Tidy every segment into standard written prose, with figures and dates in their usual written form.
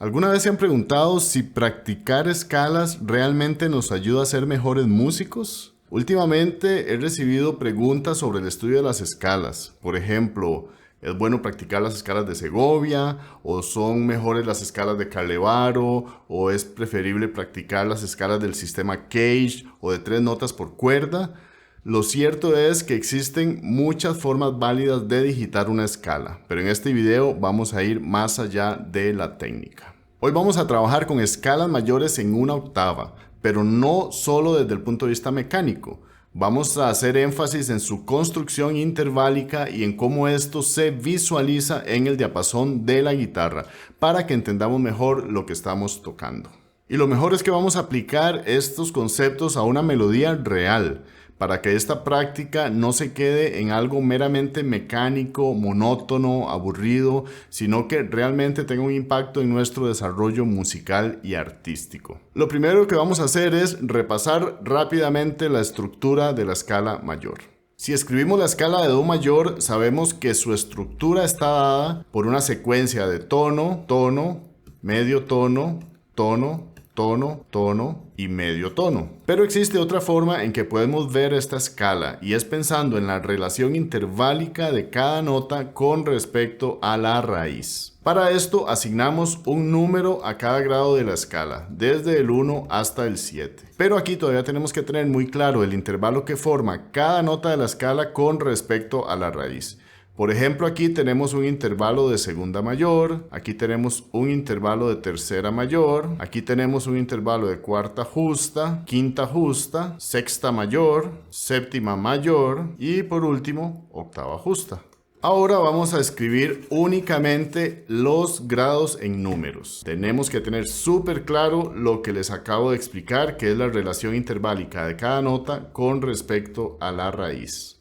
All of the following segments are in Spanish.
¿Alguna vez se han preguntado si practicar escalas realmente nos ayuda a ser mejores músicos? Últimamente he recibido preguntas sobre el estudio de las escalas. Por ejemplo, ¿es bueno practicar las escalas de Segovia? ¿O son mejores las escalas de Carlevaro? ¿O es preferible practicar las escalas del sistema Cage o de 3 notas por cuerda? Lo cierto es que existen muchas formas válidas de digitar una escala, pero en este video vamos a ir más allá de la técnica. Hoy vamos a trabajar con escalas mayores en una octava, pero no solo desde el punto de vista mecánico. Vamos a hacer énfasis en su construcción interválica y en cómo esto se visualiza en el diapasón de la guitarra, para que entendamos mejor lo que estamos tocando. Y lo mejor es que vamos a aplicar estos conceptos a una melodía real, para que esta práctica no se quede en algo meramente mecánico, monótono, aburrido, sino que realmente tenga un impacto en nuestro desarrollo musical y artístico. Lo primero que vamos a hacer es repasar rápidamente la estructura de la escala mayor. Si escribimos la escala de Do mayor, sabemos que su estructura está dada por una secuencia de tono, tono, medio tono, tono, tono, tono y medio tono. Pero existe otra forma en que podemos ver esta escala, y es pensando en la relación interválica de cada nota con respecto a la raíz. Para esto asignamos un número a cada grado de la escala, desde el 1 hasta el 7. Pero aquí todavía tenemos que tener muy claro el intervalo que forma cada nota de la escala con respecto a la raíz. Por ejemplo, aquí tenemos un intervalo de segunda mayor, aquí tenemos un intervalo de tercera mayor, aquí tenemos un intervalo de cuarta justa, quinta justa, sexta mayor, séptima mayor y por último, octava justa. Ahora vamos a escribir únicamente los grados en números. Tenemos que tener súper claro lo que les acabo de explicar, que es la relación interválica de cada nota con respecto a la raíz.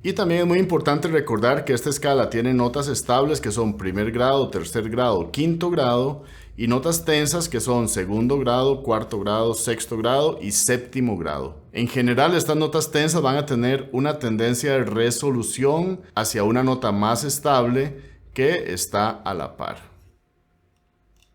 Y también es muy importante recordar que esta escala tiene notas estables que son primer grado, tercer grado, quinto grado, y notas tensas que son segundo grado, cuarto grado, sexto grado y séptimo grado. En general, estas notas tensas van a tener una tendencia de resolución hacia una nota más estable que está a la par.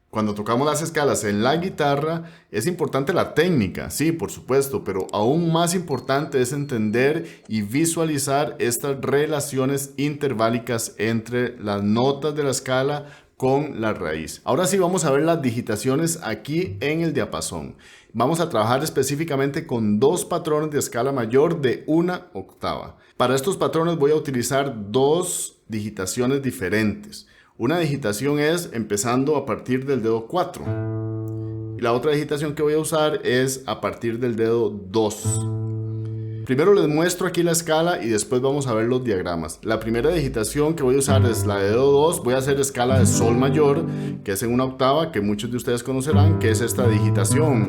Cuando tocamos las escalas en la guitarra, es importante la técnica, sí, por supuesto, pero aún más importante es entender y visualizar estas relaciones interválicas entre las notas de la escala con la raíz. Ahora sí vamos a ver las digitaciones aquí en el diapasón. Vamos a trabajar específicamente con 2 patrones de escala mayor de una octava. Para estos patrones voy a utilizar 2 digitaciones diferentes. Una digitación es empezando a partir del dedo 4. Y la otra digitación que voy a usar es a partir del dedo 2. Primero les muestro aquí la escala y después vamos a ver los diagramas. La primera digitación que voy a usar es la de dedo 2. Voy a hacer escala de sol mayor, que es en una octava, que muchos de ustedes conocerán, que es esta digitación.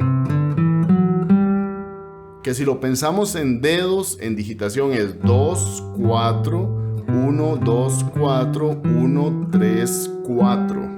Que si lo pensamos en dedos, en digitación es 2, 4... 1, 2, 4, 1, 3, 4.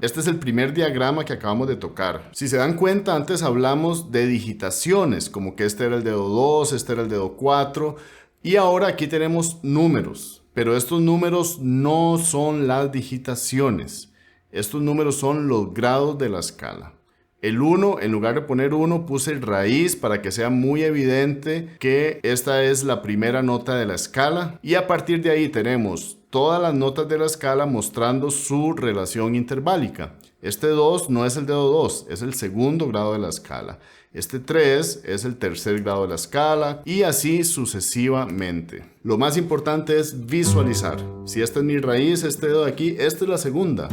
Este es el primer diagrama que acabamos de tocar. Si se dan cuenta, antes hablamos de digitaciones, como que este era el dedo 2, este era el dedo 4, y ahora aquí tenemos números. Pero estos números no son las digitaciones. Estos números son los grados de la escala. El 1, en lugar de poner 1, puse raíz para que sea muy evidente que esta es la primera nota de la escala. Y a partir de ahí tenemos todas las notas de la escala mostrando su relación interválica. Este 2 no es el dedo 2, es el segundo grado de la escala. Este 3 es el tercer grado de la escala y así sucesivamente. Lo más importante es visualizar. Si esta es mi raíz, este dedo de aquí, esta es la segunda.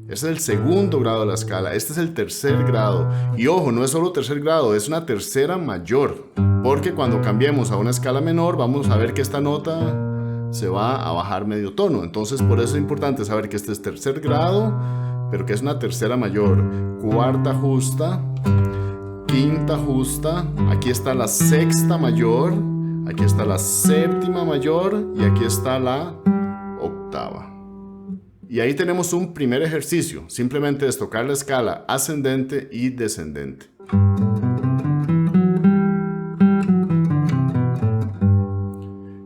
Este es el segundo grado de la escala, este es el tercer grado. Y ojo, no es solo tercer grado, es una tercera mayor. Porque cuando cambiemos a una escala menor, vamos a ver que esta nota se va a bajar medio tono. Entonces, por eso es importante saber que este es tercer grado, pero que es una tercera mayor. Cuarta justa, quinta justa, aquí está la sexta mayor, aquí está la séptima mayor y aquí está la octava. Y ahí tenemos un primer ejercicio, simplemente es tocar la escala ascendente y descendente.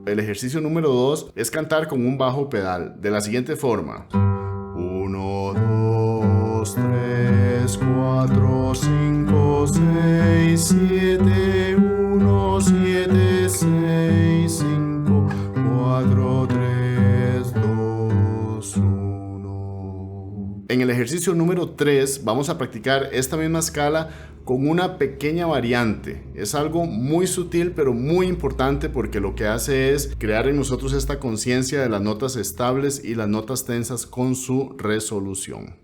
el ejercicio número 2 es cantar con un bajo pedal, de la siguiente forma. 1, 2, 3, 4, 5, 6, 7, 1, 7, 6, 5, 4, 3, 2, 1. En el ejercicio número 3 vamos a practicar esta misma escala con una pequeña variante. Es algo muy sutil pero muy importante porque lo que hace es crear en nosotros esta conciencia de las notas estables y las notas tensas con su resolución.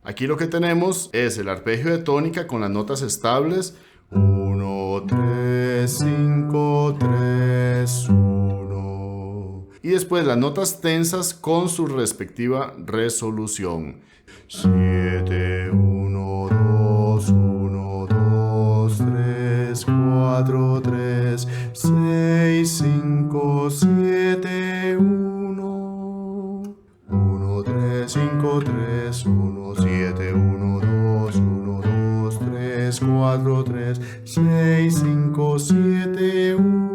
Aquí lo que tenemos es el arpegio de tónica con las notas estables. 1, 3, 5, 3, 1. Y después las notas tensas con su respectiva resolución. 7, 1, 2, 1, 2, 3, 4, 3, 6, 5, 7, 1. 1, 3, 5, 3, 1, 7, 1, 2, 1, 2, 3, 4, 3, 6, 5, 7, 1.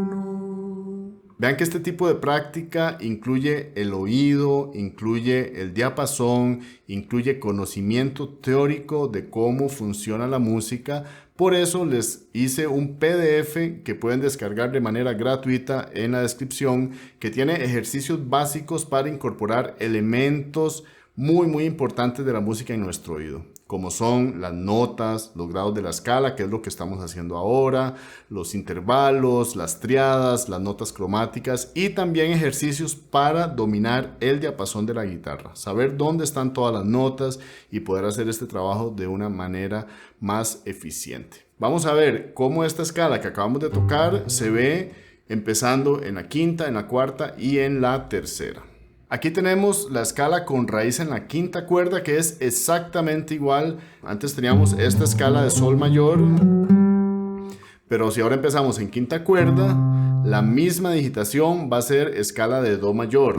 Vean que este tipo de práctica incluye el oído, incluye el diapasón, incluye conocimiento teórico de cómo funciona la música. Por eso les hice un PDF que pueden descargar de manera gratuita en la descripción, que tiene ejercicios básicos para incorporar elementos muy importantes de la música en nuestro oído, como son las notas, los grados de la escala, que es lo que estamos haciendo ahora, los intervalos, las triadas, las notas cromáticas y también ejercicios para dominar el diapasón de la guitarra, saber dónde están todas las notas y poder hacer este trabajo de una manera más eficiente. Vamos a ver cómo esta escala que acabamos de tocar se ve empezando en la quinta, en la cuarta y en la tercera. Aquí tenemos la escala con raíz en la quinta cuerda, que es exactamente igual. Antes teníamos esta escala de sol mayor, pero si ahora empezamos en quinta cuerda, la misma digitación va a ser escala de do mayor.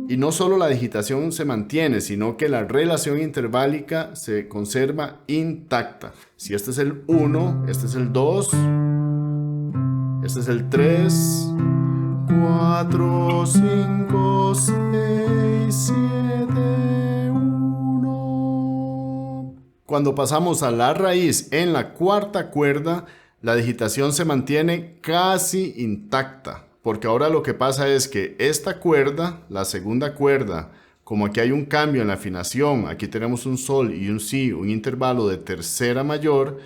Y no solo la digitación se mantiene, sino que la relación interválica se conserva intacta. Si este es el 1, este es el 2, este es el 3... 4, 5, 6, 7, 1. Cuando pasamos a la raíz en la cuarta cuerda, la digitación se mantiene casi intacta, porque ahora lo que pasa es que esta cuerda, la segunda cuerda, como aquí hay un cambio en la afinación, aquí tenemos un sol y un si, un intervalo de tercera mayor,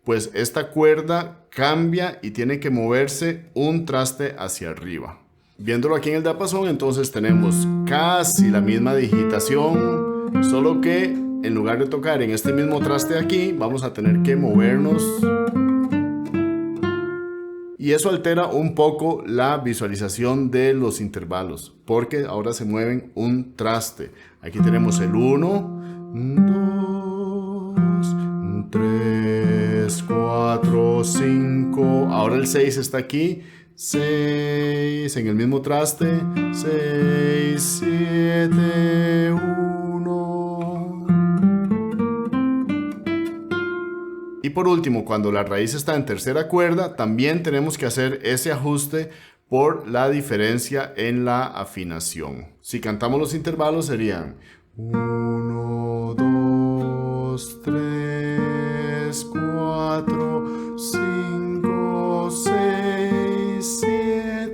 pues esta cuerda cambia y tiene que moverse un traste hacia arriba. Viéndolo aquí en el diapasón, entonces tenemos casi la misma digitación, solo que en lugar de tocar en este mismo traste aquí, vamos a tener que movernos. Y eso altera un poco la visualización de los intervalos, porque ahora se mueven un traste. Aquí tenemos el 1, 2, 3, 4, 5. Ahora el 6 está aquí. 6 en el mismo traste. 6, 7, 1. Y por último, cuando la raíz está en tercera cuerda, también tenemos que hacer ese ajuste por la diferencia en la afinación. Si cantamos los intervalos serían 1, 2, 3, 4, 5, 6, 7,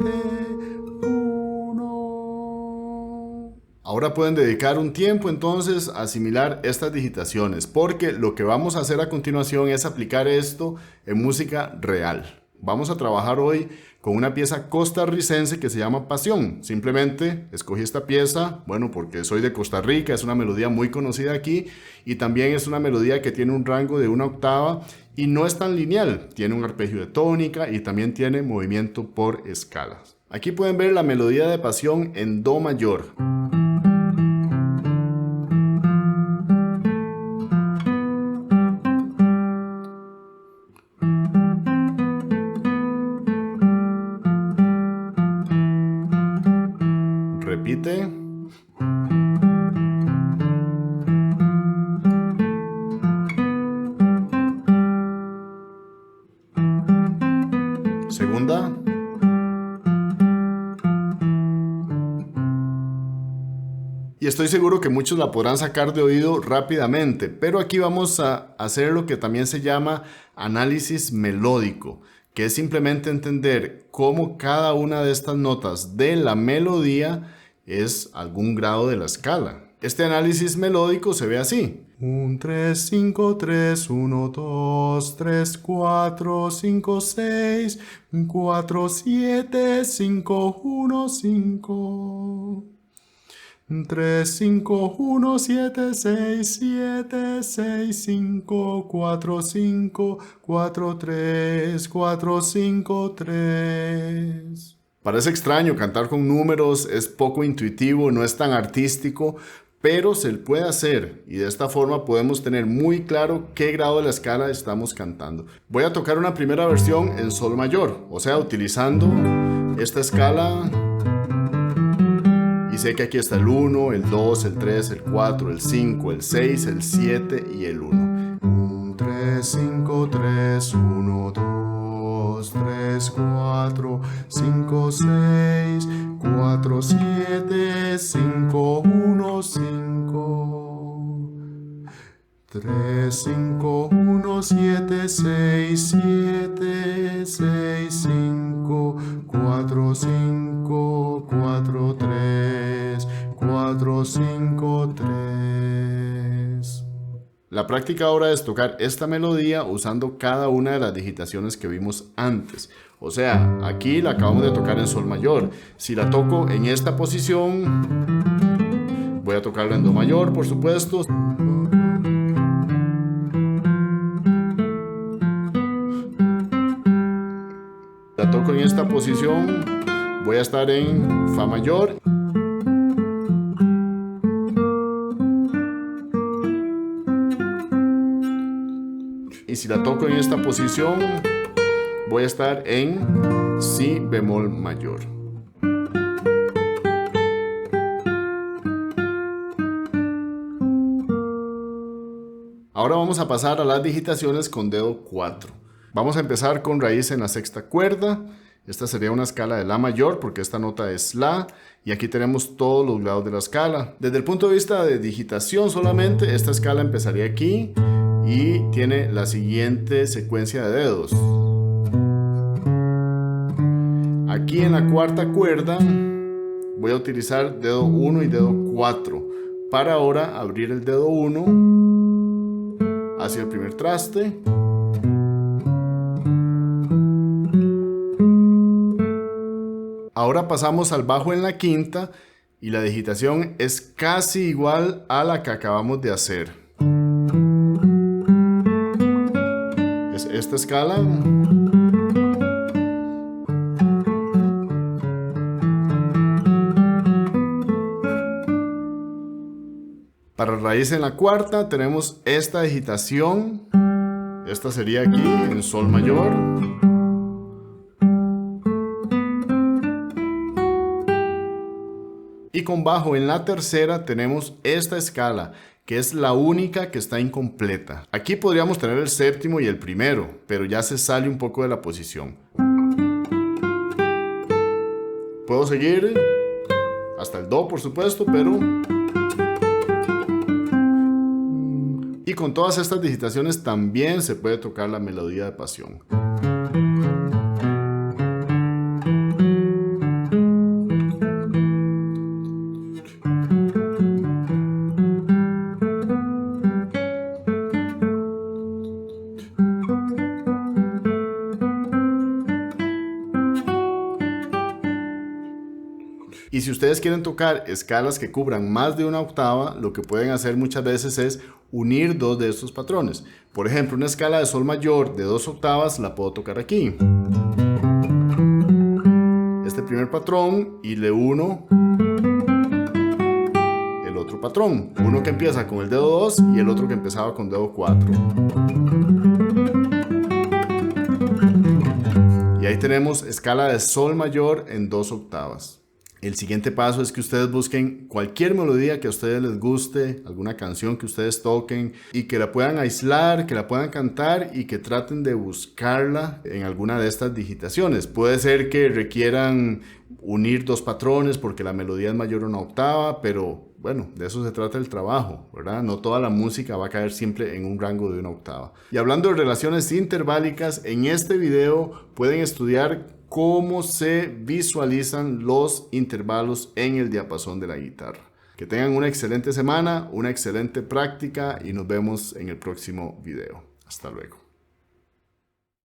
1. Ahora pueden dedicar un tiempo entonces a asimilar estas digitaciones, porque lo que vamos a hacer a continuación es aplicar esto en música real. Vamos a trabajar hoy con una pieza costarricense que se llama Pasión. Simplemente escogí esta pieza, bueno, porque soy de Costa Rica, es una melodía muy conocida aquí y también es una melodía que tiene un rango de una octava y no es tan lineal. Tiene un arpegio de tónica y también tiene movimiento por escalas. Aquí pueden ver la melodía de Pasión en do mayor. Repite. Segunda. y estoy seguro que muchos la podrán sacar de oído rápidamente, pero aquí vamos a hacer lo que también se llama análisis melódico, que es simplemente entender cómo cada una de estas notas de la melodía es algún grado de la escala. Este análisis melódico se ve así. 1, 3, 5, 3, 1, 2, 3, 4, 5, 6, 4, 7, 5, 1, 5. 3, 5, 1, 7, 6, 7, 6, 5, 4, 5, 4, 3, 4, 5, 3. Parece extraño cantar con números, es poco intuitivo, no es tan artístico, pero se puede hacer y de esta forma podemos tener muy claro qué grado de la escala estamos cantando. Voy a tocar una primera versión en sol mayor, o sea, utilizando esta escala. Y sé que aquí está el 1, el 2, el 3, el 4, el 5, el 6, el 7 y el 1. 1, 3, 5, 3, 1, 2, 3, 4, 5, 6, 4, 7, 5, 1, 5. 3, 5, 1, 7, 6, 7, 6, 5, 4, 5, 4, 3, 4, 5, 3. La práctica ahora es tocar esta melodía usando cada una de las digitaciones que vimos antes. O sea, aquí la acabamos de tocar en sol mayor. Si la toco en esta posición, voy a tocarla en do mayor, por supuesto. La toco en esta posición, voy a estar en fa mayor. Y si la toco en esta posición, voy a estar en si bemol mayor. Ahora vamos a pasar a las digitaciones con dedo 4. Vamos a empezar con raíz en la sexta cuerda. Esta sería una escala de la mayor porque esta nota es la. Y aquí tenemos todos los grados de la escala. Desde el punto de vista de digitación solamente, esta escala empezaría aquí y tiene la siguiente secuencia de dedos. Aquí en la cuarta cuerda voy a utilizar dedo 1 y dedo 4 para ahora abrir el dedo 1 hacia el primer traste. Ahora pasamos al bajo en la quinta y la digitación es casi igual a la que acabamos de hacer. Es esta escala. Para raíz en la cuarta tenemos esta digitación. Esta sería aquí en sol mayor. Y con bajo en la tercera tenemos esta escala, que es la única que está incompleta. Aquí podríamos tener el séptimo y el primero, pero ya se sale un poco de la posición. Puedo seguir hasta el do, por supuesto, pero... Y con todas estas digitaciones también se puede tocar la melodía de pasión. Y si ustedes quieren tocar escalas que cubran más de una octava, lo que pueden hacer muchas veces es unir dos de estos patrones. Por ejemplo, una escala de sol mayor de 2 octavas la puedo tocar aquí. Este primer patrón y le uno el otro patrón. Uno que empieza con el dedo 2 y el otro que empezaba con dedo 4. Y ahí tenemos escala de sol mayor en 2 octavas. El siguiente paso es que ustedes busquen cualquier melodía que a ustedes les guste, alguna canción que ustedes toquen y que la puedan aislar, que la puedan cantar y que traten de buscarla en alguna de estas digitaciones. Puede ser que requieran unir dos patrones porque la melodía es mayor a una octava, pero bueno, de eso se trata el trabajo, ¿verdad? No toda la música va a caer siempre en un rango de una octava. Y hablando de relaciones interválicas, en este video pueden estudiar cómo se visualizan los intervalos en el diapasón de la guitarra. Que tengan una excelente semana, una excelente práctica y nos vemos en el próximo video. Hasta luego.